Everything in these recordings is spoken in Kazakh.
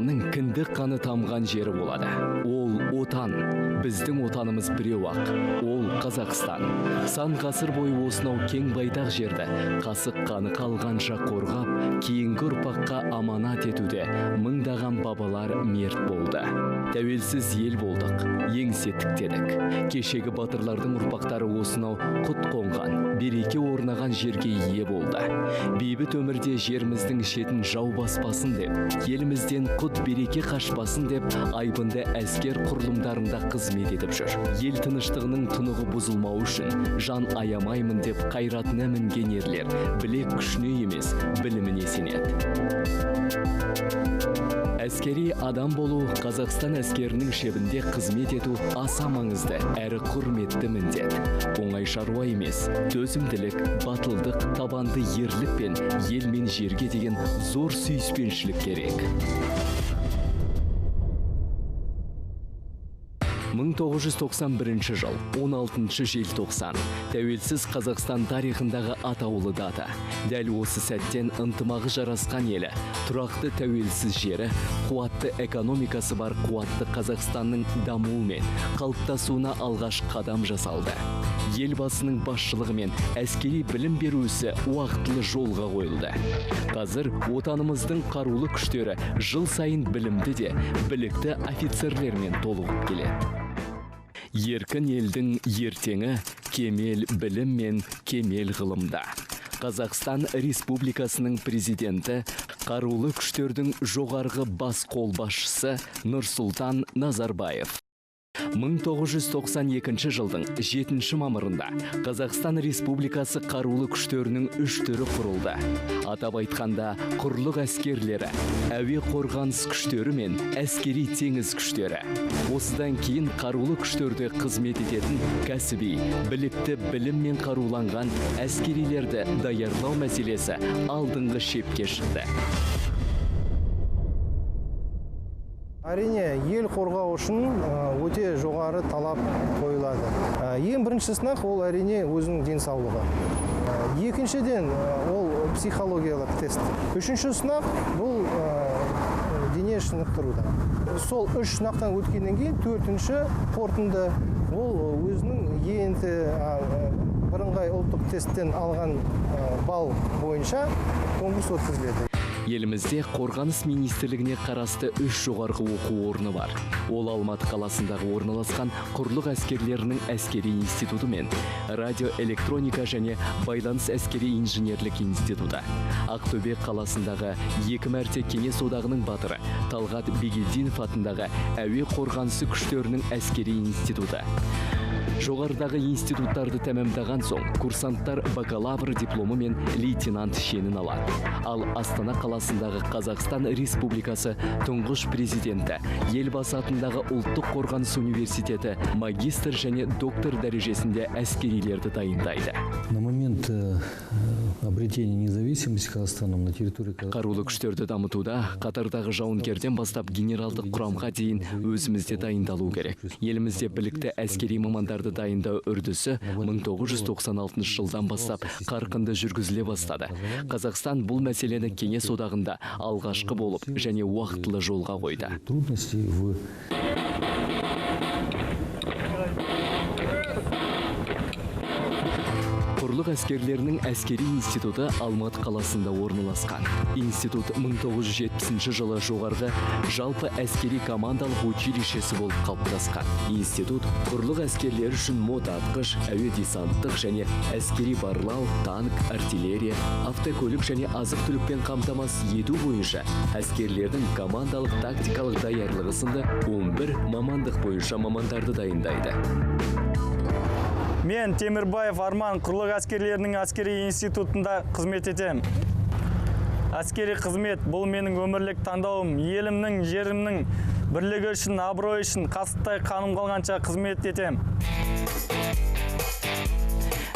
адамның кіндік қаны тамған жері болады. Ол отан. Біздің отанымыз біреу ақ. Ол Қазақстан. Сан ғасыр бойы осынау кең байтақ жерді қасық қаны қалғанша қорғап, кейінгі ұрпаққа аманат етуде мыңдаған бабалар мерт болды. Тәуелсіз ел болдық, еңсе тіктедік. Кешегі батырлардың ұрпақтары осынау құт қонған, береке орнаған жерге ие болды. Бейбіт өмірде жеріміздің шетін жау баспасын деп, елімізден құт береке қашпасын деп, айбынды әскер құрылымдарында қызмет етіп жүр. Ел тыныштығының тұнығы бұзылмау үшін жан аямаймын деп қайратына мінген ерлер білек күшіне емес, біліміне сенеді. Әскери адам болу Қазақстан әскерінің шебінде қызмет ету аса маңызды әрі құрметті міндет. Оңай шаруа емес, төзімділік, батылдық, табанды ерлік пен ел мен жерге деген зор сүйіспеншілік керек. 1991 жыл 16 желтоқсан тәуелсіз Қазақстан тарихындағы атаулы дата. Дәл осы сәттен ынтымағы жарасқан елі, тұрақты тәуелсіз жері, қуатты экономикасы бар қуатты Қазақстанның дамуы мен қалыптасуына алғаш қадам жасалды. Елбасының басшылығымен әскери білім беру ісі уақытылы жолға қойылды. Қазір отанымыздың қарулы күштері жыл сайын білімді де, білікті офицерлермен толығып келеді. Еркін елдің ертеңі кемел білім мен кемел ғылымда. Қазақстан Республикасының президенті, қарулы күштердің жоғарғы бас қолбасшысы Нұрсұлтан Назарбаев. 1992 жылдың 7 мамырында Қазақстан Республикасы қарулы күштерінің 3 түрі құрылды. Атап айтқанда, құрлық әскерлері, әуе қорғаныс күштері мен әскери теңіз күштері. Осыдан кейін қарулы күштерде қызмет ететін кәсіби, білікті біліммен қаруланған әскерилерді даярлау мәселесі алдыңғы шепке шықты. Әрине, ел қорғау үшін өте жоғары талап қойылады. Ең бірінші сынақ ол әрине өзінің денсаулығы. Екіншіден ол психологиялық тест. Үшінші сынақ бұл дене шынықтыруда. Сол 3 сынақтан өткеннен кейін төртінші қорытынды ол өзінің енді бірыңғай ұлттық тесттен алған балл бойынша конкурс өткізіледі. Елімізде қорғаныс министрлігіне қарасты 3 жоғарғы оқу орны бар. Ол Алматы қаласындағы орналасқан құрлық әскерлерінің әскери институты мен радиоэлектроника және байланыс әскери инженерлік институты. Ақтөбе қаласындағы 2 мәрте Кеңес одағының батыры Талғат Бегелдинов атындағы әуе қорғанысы күштерінің әскери институты. Жоғарыдағы институттарды тәмамдаған соң, курсанттар бакалавр дипломы мен лейтенант шенін алады. Ал Астана қаласындағы Қазақстан Республикасы тұңғыш президенті, Елбасы атындағы Ұлттық қорғаныс университеті магистр және доктор дәрежесінде әскерилерді дайындайды. На момент обретения независимости Казахстаном на территории қарулы күштерді дамытуда қатардағы жауынгерден бастап генералдық құрамға дейін өзімізде дайындалу керек. Елімізде білікті әскери мамандарды дайындау үрдісі 1996 жылдан бастап қарқынды жүргізіле бастады. Қазақстан бұл мәселені Кеңес одағында алғашқы болып және уақытылы жолға қойды. Құрлық әскерлерінің әскери институты Алматы қаласында орналасқан. Институт 1970 жылы жоғарғы жалпы әскери командалық училищесі болып қалыптасқан. Институт құрлық әскерлері үшін мотоатқыш, әуе десанттық және әскери барлау, танк, артиллерия, автокөлік және азық-түлікпен қамтамасыз ету бойынша әскерлердің командалық тактикалық даярлығы сынды 11 мамандық бойынша мамандарды дайындайды. Мен Темірбаев Арман құрлық әскерлерінің әскери институтында қызмет етем. Әскери қызмет бұл менің өмірлік таңдауым. Елімнің, жерімнің бірлігі үшін, абырой үшін қасықтай қаным қалғанша қызмет етем.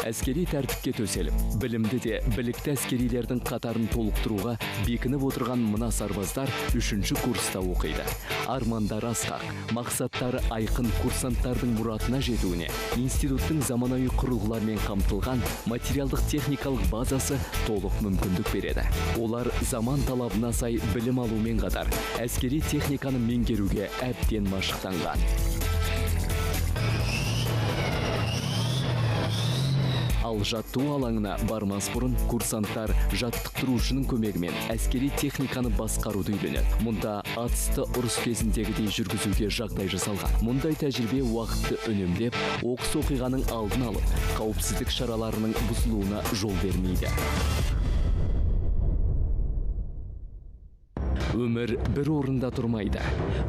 Әскери тәртіпке төселіп, білімді де білікті әскерилердің қатарын толықтыруға бекініп отырған мына сарбаздар 3-ші курста оқиды. Армандары асқақ, мақсаттары айқын курсанттардың мұратына жетуіне, институттың заманауи құрылғылармен қамтылған материалдық техникалық базасы толық мүмкіндік береді. Олар заман талабына сай білім алумен қатар, әскери техниканы меңгеруге әбден машықтанған. Ал жаттығу алаңына бармас бұрын курсанттар жаттықтырушының көмегімен әскери техниканы басқаруды үйренеді. Мұнда атысты ұрыс кезіндегідей жүргізуге жағдай жасалған. Мұндай тәжірибе уақытты үнемдеп, оқыс оқиғаның алдын алып, қауіпсіздік шараларының бұзылуына жол бермейді. Өмір бір орында тұрмайды.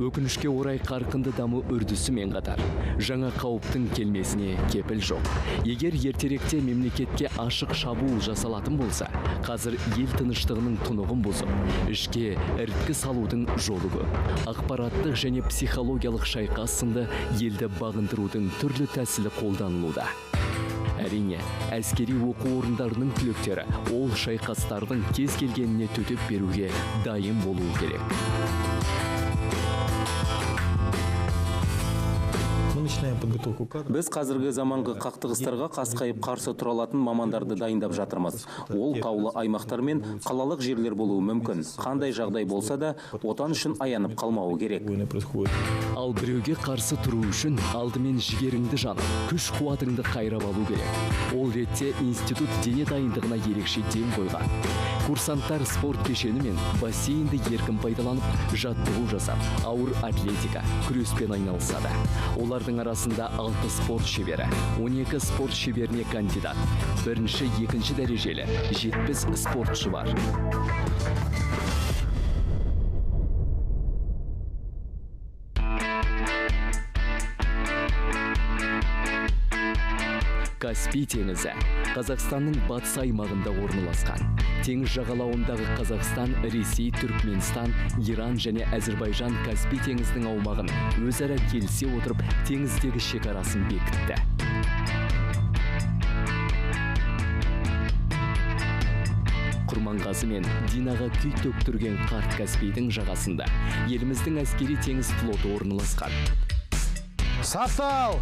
Өкінішке орай қарқынды даму үрдісімен қатар, жаңа қауіптің келмесіне кепіл жоқ. Егер ертеректе мемлекетке ашық шабуыл жасалатын болса, қазір ел тыныштығының тұнығын бұзып, ішке іріткі салудың жолы көп. Ақпараттық және психологиялық шайқас сынды елді бағындырудың түрлі тәсілі қолданылуда. Әрине, әскери оқу орындарының түлектері ол шайқастардың кез келгеніне төтеп беруге дайын болуы керек. Біз қазіргі заманғы қақтығыстарға қасқайып қарсы тұра алатын мамандарды дайындап жатырмыз. Ол таулы аймақтар мен қалалық жерлер болуы мүмкін. Қандай жағдай болса да, отан үшін аянып қалмауы керек. Ал біреуге қарсы тұру үшін алдымен жігеріңді жанып, күш қуатыңды қайрап алу керек. Ол ретте институт дене дайындығына ерекше ден қойған. Курсанттар спорт кешені мен бассейнді еркін пайдаланып, жаттығу жасап, ауыр атлетика, күреспен айналысады. Олардың арасында 6 спорт шебері, 12 спорт шеберіне кандидат, 1-2 дәрежелі 70 спортшы бар. Каспий теңізі Қазақстанның батыс аймағында орналасқан. Теңіз жағалауындағы Қазақстан, Ресей, Түркменстан, Иран және Әзербайжан Каспий теңізінің аумағын өзара келісе отырып, теңіздегі шекарасын бекітті. Құрманғазы мен Динаға күй төктірген қарт Каспийдің жағасында еліміздің әскери теңіз флоты орналасқан. Сақтал!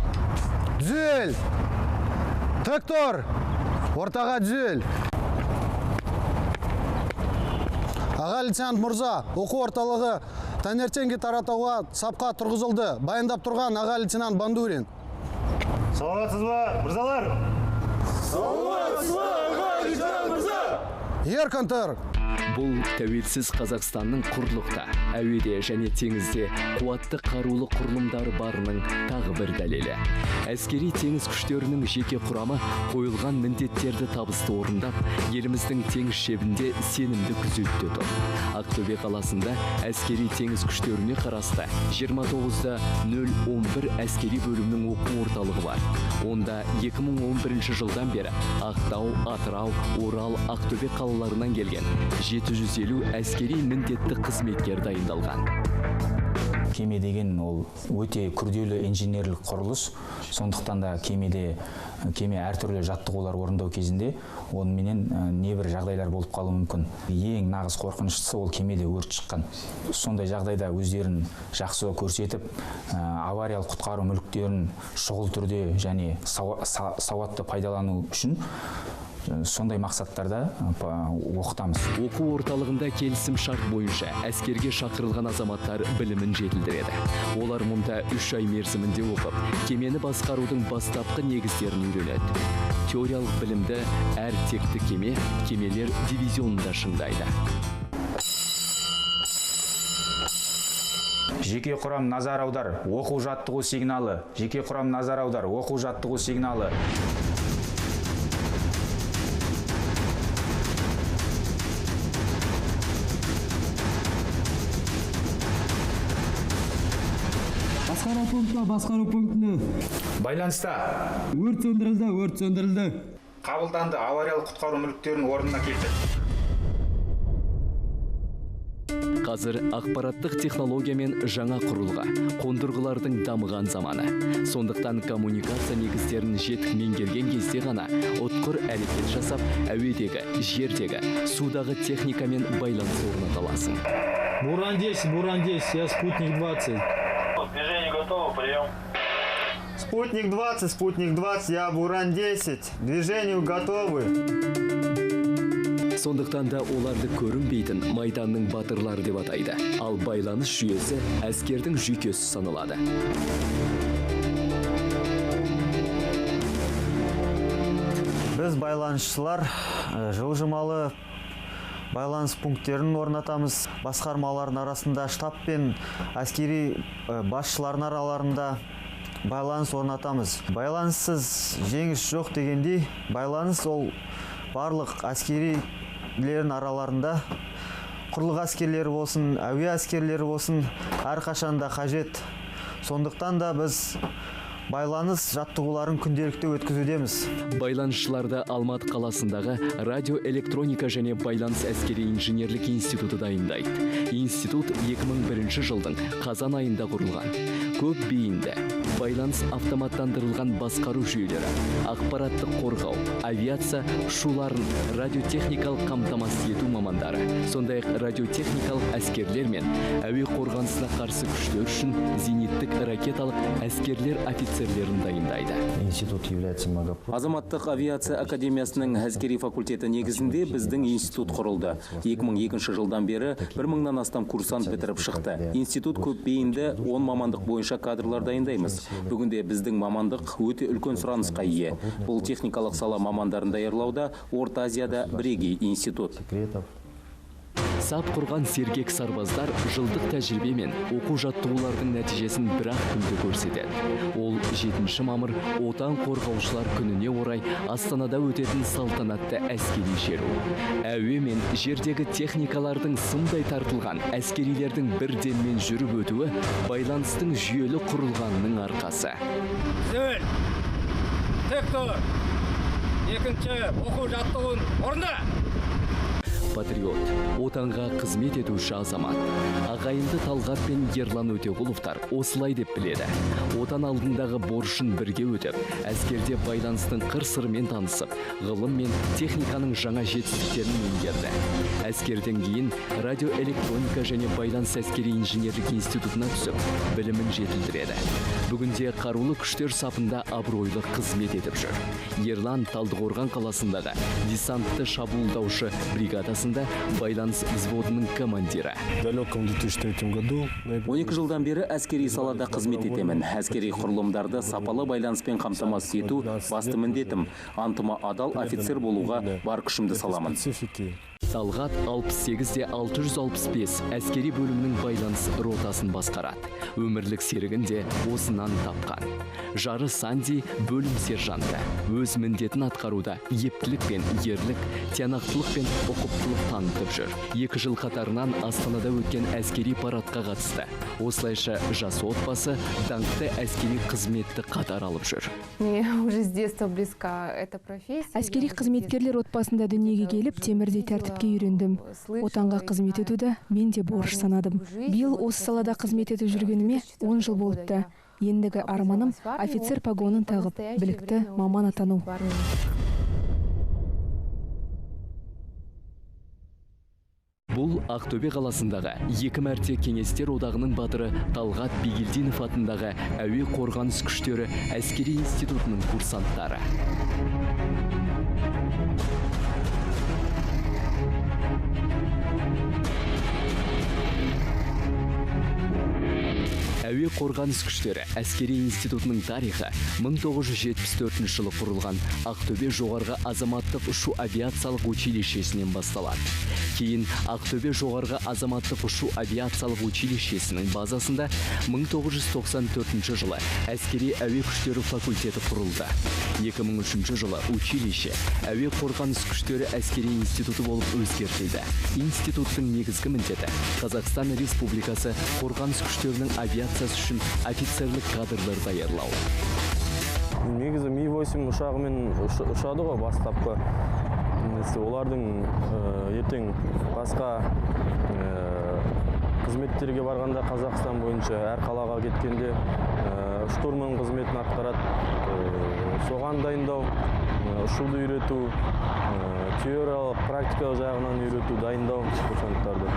Түзел! Тік тұр! Ортаға түзел! Аға лейтенант Мұрза, оқу орталығы таңертеңге таратауға сапқа тұрғызылды. Баяндап тұрған аға лейтенант Бандурин. Саламатсыз ба, мырзалар? Саламатсыз ба, аға лейтенант Мұрза? Еркін тұр! Бұл тәуелсіз Қазақстанның құрлықта, әуеде және теңізде қуатты қарулы құрылымдары барының тағы бір дәлелі. Әскери теңіз күштерінің жеке құрамы қойылған міндеттерді табысты орындап, еліміздің теңіз шебінде сенімді күзетте тұр. Ақтөбе қаласында әскери теңіз күштеріне қарасты 29-да 011 әскери бөлімнің оқу орталығы бар. Онда 2011 жылдан бері Ақтау, Атырау, Орал, Ақтөбе қалаларынан келген 750 әскери міндетті қызметкер дайындалған. Кеме деген ол өте күрделі инженерлік құрылыс. Сондықтан да кеме әртүрлі жаттығулар орындау кезінде онымен небір жағдайлар болып қалуы мүмкін. Ең нағыз қорқыныштысы ол кемеде өрт шыққан. Сондай жағдайда өздерін жақсы көрсетіп, авариялық құтқару мүліктерін шұғыл түрде және сауатты пайдалану үшін сондай мақсаттарда оқытамыз. Оқу орталығында келісім шарт бойынша әскерге шақырылған азаматтар білімін жетілдіреді. Олар мұнда 3 ай мерзімінде оқып, кемені басқарудың бастапқы негіздерін үйренеді. Теориялық білімді әр текті кемелер дивизионында шыңдайды. Жеке құрам назар аудар, оқу жаттығу сигналы. Жеке құрам назар аудар, оқу жаттығу сигналы. Басқару пунктіне. Байланыста. Өрт сөндірілді. Қабылданды, авариялық құтқару мүліктерін орнына келтір. Қазір ақпараттық технология мен жаңа құрылғы, қондырғылардың дамыған заманы. Сондықтан коммуникация негіздерін жетік меңгерген кезде ғана ұтқыр әрекет жасап, әуедегі, жердегі, судағы техникамен байланыс орната аласың. Буран 10, я спутник 20. Движение готово, прием. Спутник 20, я Буран 10. Движению готовы. Сондықтан да оларды көрінбейтін майданның батырлары деп атайды. Ал байланыс жүйесі әскердің жүйкесі саналады. Біз байланысшылар жылжымалы байланыс пункттерін орнатамыз. Басқармалардың арасында штаб пен әскери басшылардың араларында байланыс орнатамыз. Байланыссыз жеңіс жоқ дегендей, байланыс ол барлық әскерилердің араларында құрлық әскерлері болсын, әуе әскерлері болсын, әрқашанда қажет. Сондықтан да біз байланыс жаттығуларын күнделікті өткізудеміз. Байланысшыларды Алматы қаласындағы радиоэлектроника және байланыс әскери инженерлік институты дайындайды. Институт 2001 жылдың қазан айында құрылған. Көп бейінді, байланыс автоматтандырылған басқару жүйелері, ақпараттық қорғау, авиация ұшуларын радиотехникалық қамтамасыз ету мамандары, сондай-ақ радиотехникалық әскерлер мен әуе қорғанысына қарсы күштер үшін зениттік ракеталық әскерлер офицерлерін дайындайды. Институт является многопрофильным. Азаматтық авиация академиясының әскери факультеті негізінде біздің институт құрылды. 2002 жылдан бері 1000-нан астам курсант бітіріп шықты. Институт көп бейінді 10 мамандық бойынша кадрлар дайындаймыз. Бүгінде біздің мамандық өте үлкен сұранысқа ие. Бұл техникалық сала мамандарын даярлауда Орта Азияда бірегей институт. Сап құрған сергек сарбаздар жылдық тәжірибемен оқу жаттығулардың нәтижесін бір-ақ күнде көрсетеді. Ол 7 мамыр отан қорғаушылар күніне орай Астанада өтетін салтанатты әскери шеру. Әуе мен жердегі техникалардың сымдай тартылған әскерилердің бір деммен жүріп өтуі байланыстың жүйелі құрылғанының арқасы. Зөл, тек тұр. Екінші оқу жаттығуын орында. Патриот, отанға қызмет етуші азамат. Ағайынды Талғат пен Ерлан Өтеғұловтар осылай деп біледі. Отан алдындағы борышын бірге өтіп, әскерде байланыстың қыр-сырымен танысып, ғылым мен техниканың жаңа жетістіктерін меңгерді. Әскерден кейін радиоэлектроника және байланыс әскери инженерлік институтына түсіп, білімін жетілдіреді. Бүгінде қарулы күштер сапында абыройлы қызмет етіп жүр. Ерлан Талдықорған қаласындағы десантты шабуылдаушы бригадасы байланыс взводының командирі. В далеком 2003 году 12 жылдан бері әскери салада қызмет етемін. Әскери құрылымдарды сапалы байланыспен қамтамасыз ету басты міндетім. Антыма адал офицер болуға бар күшімді саламын. Талғат 68-665 әскери бөлімінің байланыс ротасын басқарады. Өмірлік серігін де осынан тапқан. Жары Санди бөлім сержанты. Өз міндетін атқаруда ептілік пен ерлік, тиянақтылық пен ұқыптылық танытып жүр. 2 жыл қатарынан Астанада өткен әскери парадқа қатысты. Осылайша жас отбасы даңқты әскери қызметті қатар алып жүр. Әскери қызметкерлер отбасында дүниеге келіп, темірдей тәртіпке үйрендім. Отанға қызмет етуді мен де борыш санадым. Биыл осы салада қызмет етіп жүргеніме 10 жыл болыпты. Ендігі арманым офицер погонын тағып, білікті маман атану. Бұл Ақтөбе қаласындағы 2 мәрте кеңестер одағының батыры Талғат Бигелдинов атындағы әуе қорғаныс күштері әскери институтының курсанттары. Әуе қорғаныс күштері әскери институтының тарихы 1974 жылы құрылған Ақтөбе жоғарғы азаматтық ұшу авиациялық училищесінен басталады. Кейін Ақтөбе жоғарғы азаматтық ұшу авиациялық училищесінің базасында 1994 жылы әскери әуе күштері факультеті құрылды. 2003 жылы училище әуе қорғаныс күштері әскери институты болып өзгертілді. Институттың негізгі міндеті Қазақстан Республикасы қорғаныс күштерінің авиациясы үшін офицерлік кадрлар даярлау. Негізі Ми-8 ұшағымен ұшады ғой бастапқы. Олардың ертең басқа қызметтерге барғанда Қазақстан бойынша әр қалаға кеткенде штурман қызметін атқарады. Соған дайындау, ұшуды үйрету, теориялық, практикалық жағынан үйрету, дайындау курсанттарды.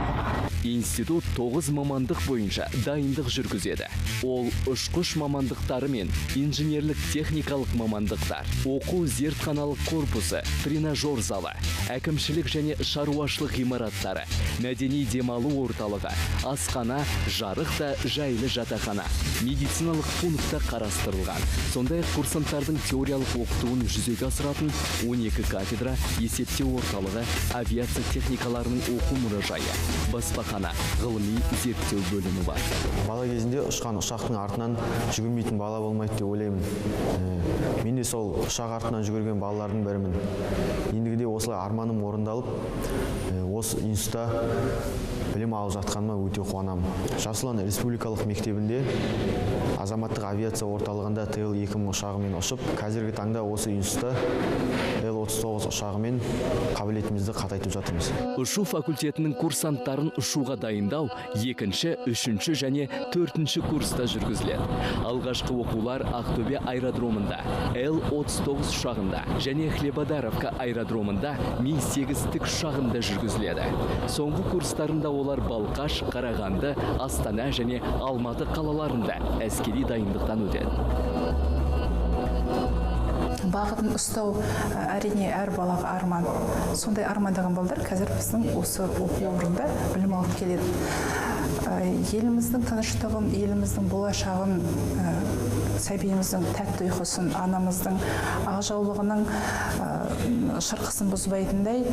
Институт 9 мамандық бойынша дайындық жүргізеді. Ол ұшқыш мамандықтары мен инженерлік техникалық мамандықтар, оқу зертханалық корпусы, тренажер залы, әкімшілік және шаруашылық ғимараттары, мәдени демалу орталығы, асхана, жарық та жайлы жатақхана, медициналық пунктта қарастырылған. Сондай-ақ курсанттардың теориялық оқытуын жүзеге асыратын 12 кафедра, есептеу орталығы, авиация техникаларының оқу мұражайы, баспахана, ғылыми зерттеу бөлімі бар. Бала кезінде ұшқан ұшақтың артынан жүгірмейтін бала болмайды деп ойлаймын. Мен де сол ұшақ артынан жүгірген балалардың бірімін. Ендігіде осылай арманым орындалып, осы институтта білім алып жатқаныма өте қуанамын. Жасұлан республикалық мектебінде азаматтық авиация орталығында ТЛ-2000 ұшағымен ұшып, қазіргі таңда осы институтта Л-39 ұшағымен қабілетімізді қатайтып жатырмыз. Ұшу факультетінің курсанттарын ұшуға дайындау 2-ші, 3-ші және 4-ші курста жүргізіледі. Алғашқы оқулар Ақтөбе аэродромында, Л-39 ұшағында және Хлебодаровка аэродромында Ми-8 тік ұшағында жүргізіледі. Соңғы курстарында олар Балқаш, Қарағанды, Астана және Алматы қалаларында әскери дайындықтан өтеді. Бағытын ұстау әрине әр балаға арман. Сондай армандаған балдар қазір біздің осы оқу орнында білім алып келеді. Еліміздің тыныштығын, еліміздің болашағын, сәбиіміздің тәтті ұйқысын, анамыздың ақ жаулығының шырқысын бұзбайтындай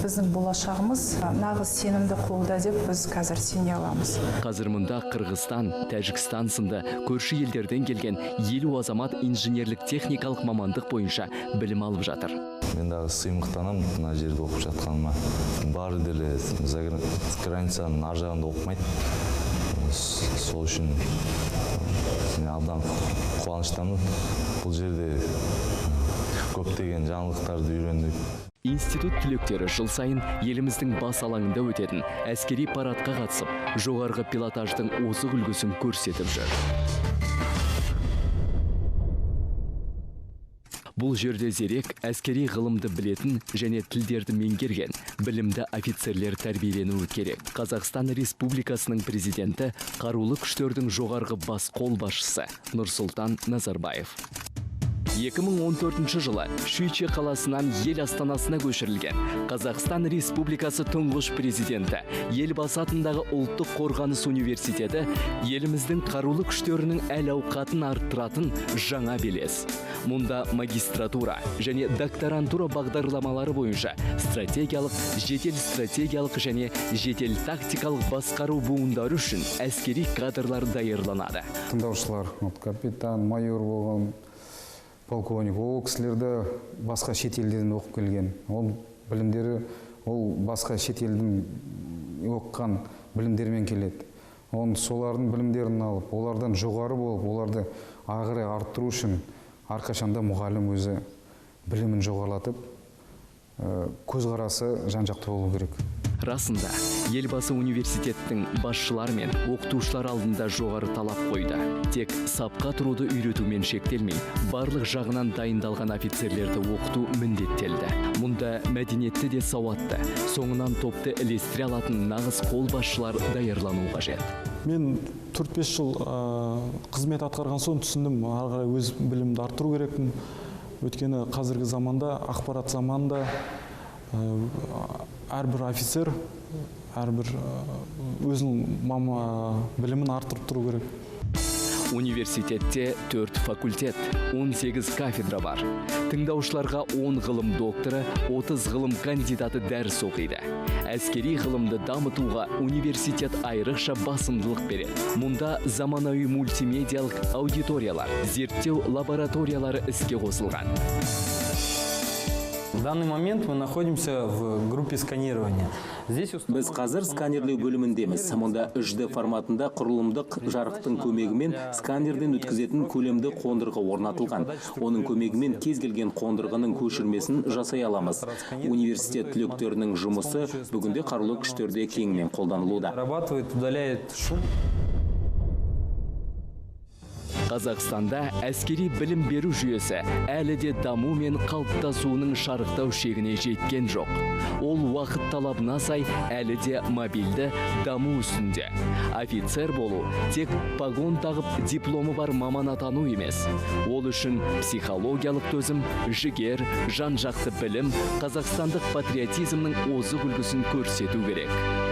біздің болашағымыз нағыз сенімді қолда деп біз қазір сене аламыз. Қазір мұнда Қырғызстан, Тәжікстан сынды көрші елдерден келген 50 азамат инженерлік техникалық мамандық бойынша білім алып жатыр. Мен дағы сыймықтанам, мына жерде оқып жатқаныма. Бары деле границаның ар жағында оқымайды. Сол үшін абдан қуаныштамын. Бұл жерде көптеген жаңалықтарды үйрендім. Институт түлектері жыл сайын еліміздің бас алаңында өтетін әскери парадқа қатысып, жоғарғы пилотаждың озық үлгісін көрсетіп жүр. Бұл жерде зерек әскери ғылымды білетін және тілдерді меңгерген білімді офицерлер тәрбиеленуі керек. Қазақстан Республикасының президенті, қарулы күштердің жоғарғы бас қолбасшысы Нұрсұлтан Назарбаев. 2014 жылы Шүйче қаласынан ел астанасына көшірілген Қазақстан Республикасы тұңғыш президенті, елбасы атындағы ұлттық қорғаныс университеті еліміздің қарулы күштерінің әл-ауқатын арттыратын жаңа белес. Мұнда магистратура және докторантура бағдарламалары бойынша стратегиялық, жедел стратегиялық және жедел тактикалық басқару буындары үшін әскери кадрлар даярланады. Тыңдаушылар, капитан, майор болған, полковник, ол кісілерді басқа шет елдерден оқып келген. Ол білімдері, ол басқа шет елдің оқыған білімдермен келеді. Солардың білімдерін алып, олардан жоғары болып, оларды ағыры арттыру үшін әрқашанда мұғалім өзі білімін жоғарылатып, көзқарасы жан-жақты болу керек. Расында, елбасы университеттің басшылар мен оқытушылар алдында жоғары талап қойды. Тек сапқа тұруды үйретумен шектелмей, барлық жағынан дайындалған офицерлерді оқыту міндеттелді. Мұнда мәдениетті де сауатты, соңынан топты ілестіре алатын нағыз қолбасшылар даярлану қажет. Мен 4-5 жыл қызмет атқарған соң түсіндім, ары қарай өз білімді арттыру керекпін. Өйткені қазіргі заманда, ақпарат заманында әрбір офицер, әрбір өзінің білімін арттырып тұру керек. Университетте 4 факультет, 18 кафедра бар. Тыңдаушыларға 10 ғылым докторы, 30 ғылым кандидаты дәріс оқиды. Әскери ғылымды дамытуға университет айрықша басымдылық береді. Мұнда заманауи мультимедиялық аудиториялар, зерттеу лабораториялары іске қосылған. В данный момент мы находимся в группе сканирования. Біз қазір сканерлеу бөліміндеміз. Мұнда HD форматында құрылымдық жарықтың көмегімен сканерден өткізетін көлемді қондырғы орнатылған. Оның көмегімен кез келген қондырғының көшірмесін жасай аламыз. Университет түлектерінің жұмысы бүгінде қарулы күштерде кеңінен қолданылуда. Қазақстанда әскери білім беру жүйесі әлі де даму мен қалыптасуының шарықтау шегіне жеткен жоқ. Ол уақыт талабына сай әлі де мобильді даму үстінде. Офицер болу тек погон тағып дипломы бар маман атану емес. Ол үшін психологиялық төзім, жігер, жан-жақты білім, қазақстандық патриотизмнің озық үлгісін көрсету керек.